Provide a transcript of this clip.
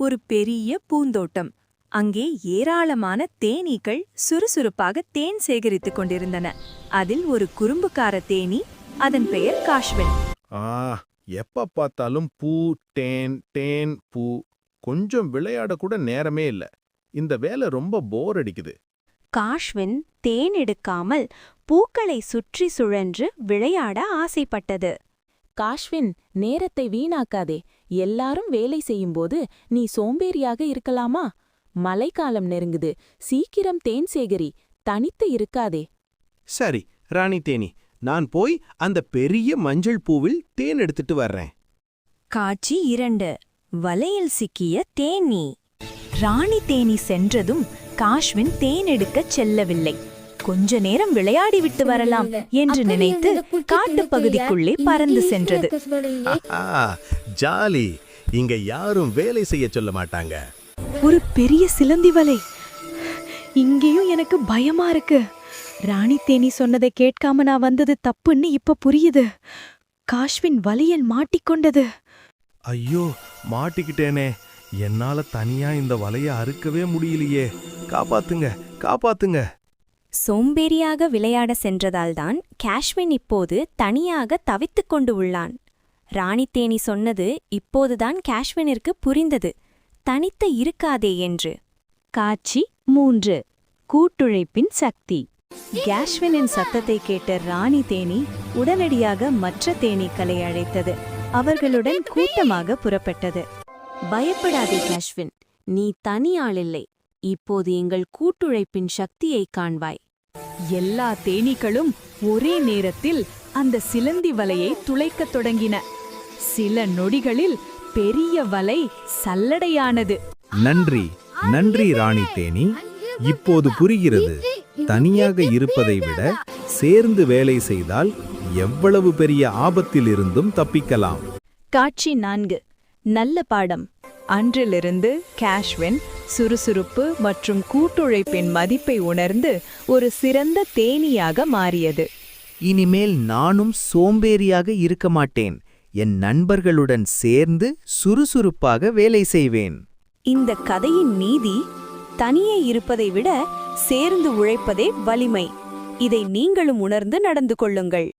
ஒரு பெரிய பூந்தோட்டம். அங்கே ஏராளமான தேனீக்கள் சுறுசுறுப்பாக தேன் சேகரித்துக் கொண்டிருந்தன. அதில் ஒரு குறும்புக்கார தேனீ, அதன் பெயர் காஷ்வின். எப்ப பார்த்தாலும் பூ, தேன், தேன், பூ. கொஞ்சம் விளையாட கூட நேரமே இல்ல. இந்த வேலை ரொம்ப போர் அடிக்குது. காஷ்வின் தேன் எடுக்காமல் பூக்களை சுற்றி சுழன்று விளையாட ஆசைப்பட்டது. காஷ்வின், நேரத்தை வீணாக்காதே. எல்லாரும் வேலை செய்யும்போது நீ சோம்பேறியாக இருக்கலாமா? மழைக்காலம் நெருங்குது. சீக்கிரம் தேன் சேகரி. தனித்து இருக்காதே. சரி ராணி தேனி, நான் போய் அந்த பெரிய மஞ்சள் பூவில் தேன் எடுத்துட்டு வர்றேன். காட்சி 2. வலையில் சிக்கிய தேனீ. ராணி தேனீ சென்றதும் காஷ்வின் தேன் எடுக்கச் செல்லவில்லை. கொஞ்ச நேரம் விளையாடிவிட்டு வரலாம் என்று நினைத்து காட்டுப் பகுதிக்குள்ளே பறந்து சென்றது. ஜாலி. இங்க யாரும் வேலை செய்ய சொல்ல மாட்டாங்க. ஒரு பெரிய சிலந்தி வலை. இங்கேயும் எனக்கு பயமா இருக்கு. ராணி தேனீ சொன்னதை கேட்காம நான் வந்தது தப்புன்னு இப்ப புரியுது. காஷ்வின் வலையில் மாட்டிக்கொண்டது. ஐயோ, மாட்டிக்கிட்டேனே. என்னால தனியா இந்த வலைய அறுக்கவே முடியலையே. காப்பாத்துங்க, காப்பாத்துங்க. சோம்பேறியாக விளையாட சென்றதால்தான் காஷ்வின் இப்போது தனியாக தவித்துக் கொண்டு உள்ளான். ராணி தேனீ சொன்னது இப்போதுதான் காஷ்வினிற்கு புரிந்தது, தனித்து இருக்காதே என்று. காட்சி 3. கூட்டுழைப்பின் சக்தி. காஷ்வினின் சத்தத்தை கேட்ட ராணி தேனீ உடனடியாக மற்ற தேனீக்களை அழைத்தது. அவர்களுடன் கூட்டமாக புறப்பட்டது. பயப்படாதே காஷ்வின், நீ தனியாளில்லை. இப்போது எங்கள் கூட்டுழைப்பின் சக்தியைக் காண்பாய். எல்லா தேனீக்களும் ஒரே நேரத்தில் அந்த சிலந்தி வலையை துளைக்கத் தொடங்கின. சில நொடிகளில் பெரிய வலை சல்லடையானது. நன்றி, நன்றி ராணி தேனி. இப்போது புரிகிறது, தனியாக இருப்பதை விட சேர்ந்து வேலை செய்தால் எவ்வளவு பெரிய ஆபத்திலிருந்தும் தப்பிக்கலாம். காட்சி 4. நல்ல பாடம். அன்றிலிருந்து காஷ்வின் சுறுசுறுப்பு மற்றும் கூட்டுழைப்பின் மதிப்பை உணர்ந்து ஒரு சிறந்த தேனீயாக மாறியது. இனிமேல் நானும் சோம்பேறியாக இருக்க மாட்டேன். என் நண்பர்களுடன் சேர்ந்து சுறுசுறுப்பாக வேலை செய்வேன். இந்த கதையின் நீதி, தனியே இருப்பதை விட சேர்ந்து உழைப்பதே வலிமை. இதை நீங்களும் உணர்ந்து நடந்து கொள்ளுங்கள்.